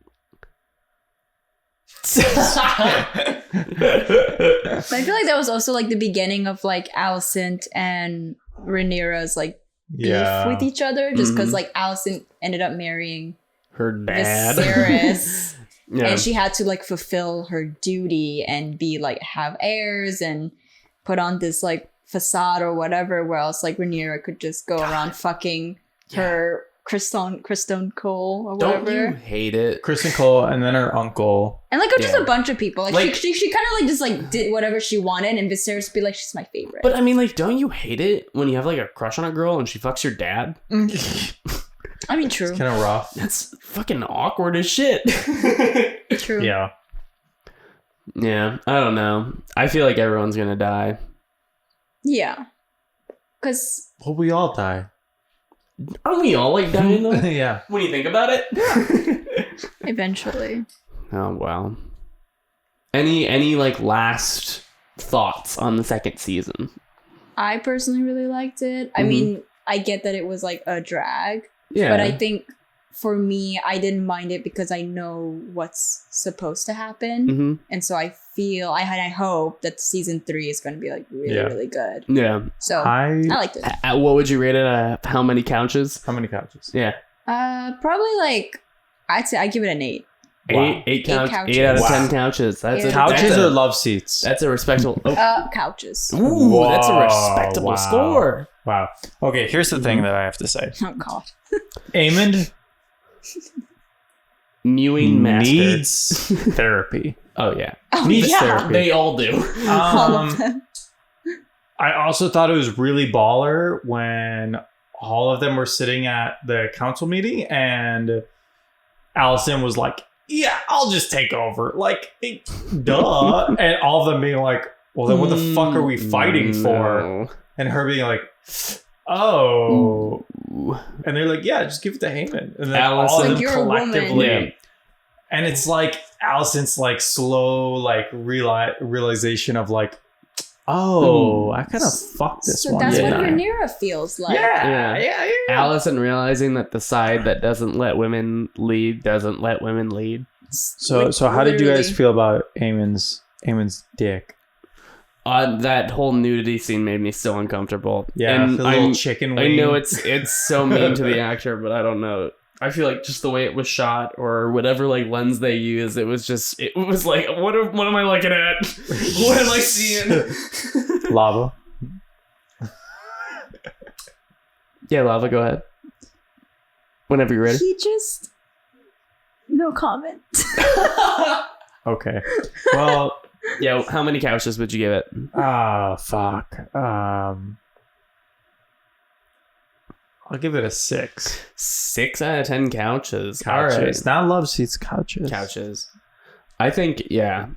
I feel like that was also like the beginning of like Alicent and Rhaenyra's like beef with each other, just because like Alicent ended up marrying her dad, Viserys, and she had to like fulfill her duty and be like have heirs and put on this like facade or whatever, where else like Rhaenyra could just go around fucking her Kristen Cole or whatever. Don't you hate it? Kristen Cole and then her uncle. And like just a bunch of people. Like she kind of like just like did whatever she wanted, and Viserys would be like, she's my favorite. But I mean, like, don't you hate it when you have like a crush on a girl and she fucks your dad? I mean, true. It's kind of rough. That's fucking awkward as shit. True. Yeah. Yeah, I don't know. I feel like everyone's gonna die. Yeah. Because... Well, we all die. Aren't we all like dying though? Yeah. When you think about it. Eventually. Oh, wow. Any like last thoughts on the second season? I personally really liked it. I mean, I get that it was like a drag. Yeah. But I think for me, I didn't mind it because I know what's supposed to happen. Mm-hmm. And so I feel, I hope that season 3 is going to be like really, really good. Yeah. So I liked it. What would you rate it? How many couches? How many couches? Yeah. Probably like, I'd say I give it an 8. Wow. 8 couches. 8 out of 10 couches. That's couches or love seats? That's a respectable. Couches. Ooh, whoa, that's a respectable score. Wow. Okay, here's the thing that I have to say. Oh God. Aemond Mewing Master needs therapy. Oh yeah. Needs therapy. They all do. All of them. I also thought it was really baller when all of them were sitting at the council meeting and Allison was like, yeah, I'll just take over. Like, duh. And all of them being like, well, then what the fuck are we fighting for? And her being like, oh. Ooh. And they're like, yeah, just give it to Heyman. And then Allison, all of them you're collectively. Yeah. And it's like Allison's like slow, like realization of like, oh, I kind of fucked this one. So that's what Rhaenyra feels like. Yeah. Allison realizing that the side that doesn't let women lead doesn't let women lead. So how did you guys feel about Aemon's dick? That whole nudity scene made me so uncomfortable. Yeah, and the little chicken wing. I know it's so mean to the actor, but I don't know. I feel like just the way it was shot or whatever like lens they use, it was like what am I looking at? What am I seeing? Lava. Yeah, Lava, go ahead. Whenever you're ready. He just no comment. Okay. Well, yeah, how many couches would you give it? Fuck. I'll give it a 6. 6 out of 10 couches. All right. Not love seats, couches. I think, yeah,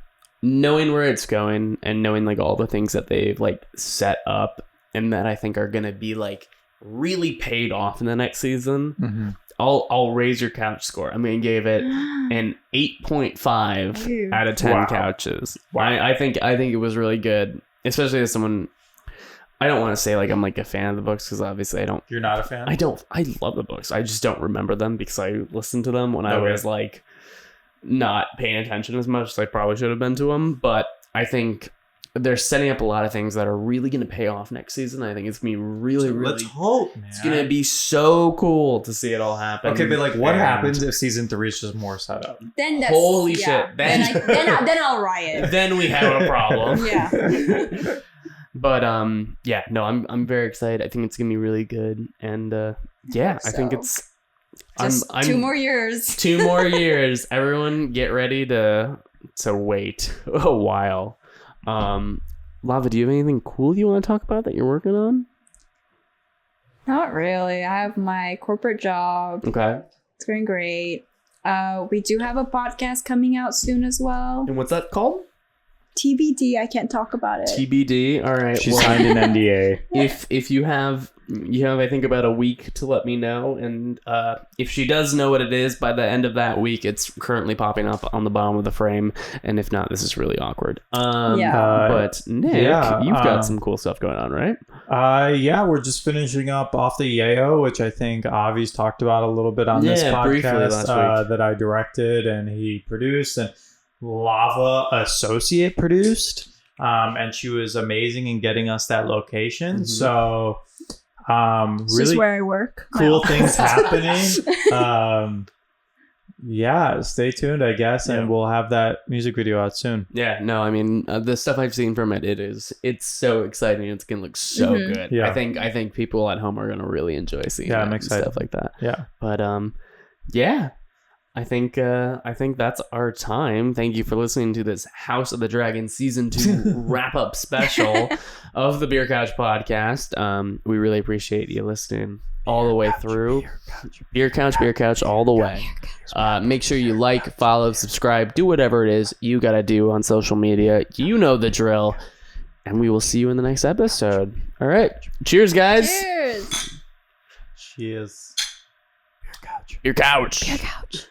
knowing where it's going and knowing like all the things that they've like set up and that I think are gonna be like really paid off in the next season, I'll raise your couch score. I mean, gave it an 8.5 out of 10 couches. Wow. I think it was really good, especially as someone. I don't want to say like I'm like a fan of the books because obviously I don't. You're not a fan? I love the books. I just don't remember them because I listened to them when I was like not paying attention as much as I probably should have been to them. But I think they're setting up a lot of things that are really going to pay off next season. I think it's going to be really, Let's hope, man. It's going to be so cool to see it all happen. Okay, but like, what happens if season 3 is just more setup? Then that's Holy shit. Then I'll riot. Then we have a problem. Yeah. But yeah, no, I'm very excited. I think it's gonna be really good, and yeah, I think it's just I'm 2 more years. 2 more years. Everyone, get ready to wait a while. Lava, do you have anything cool you want to talk about that you're working on? Not really. I have my corporate job. Okay. It's going great. We do have a podcast coming out soon as well. And what's that called? TBD. I can't talk about it. TBD. All right. She signed an NDA. If you have I think about a week to let me know, and if she does know what it is by the end of that week, it's currently popping up on the bottom of the frame, and if not, this is really awkward. But Nick, you've got some cool stuff going on, right? Yeah, we're just finishing up Off the Yayo, which I think Avi's talked about a little bit on this podcast that I directed and he produced, and Lava associate produced, and she was amazing in getting us that location. So This really is where I work. cool things happening. Yeah, stay tuned, I guess, and we'll have that music video out soon. Yeah, no, I mean, the stuff I've seen from it's so exciting. It's gonna look so good. Yeah. I think people at home are gonna really enjoy seeing I'm it and excited. stuff like that. Yeah. But yeah, I think that's our time. Thank you for listening to this House of the Dragon Season 2 wrap-up special of the Beer Couch podcast. We really appreciate you listening all the way through. Beer Couch all the way. Make sure you like, follow, subscribe, do whatever it is you gotta do on social media. You know the drill. And we will see you in the next episode. All right. Cheers, guys. Cheers. Cheers. Beer Couch. Couch.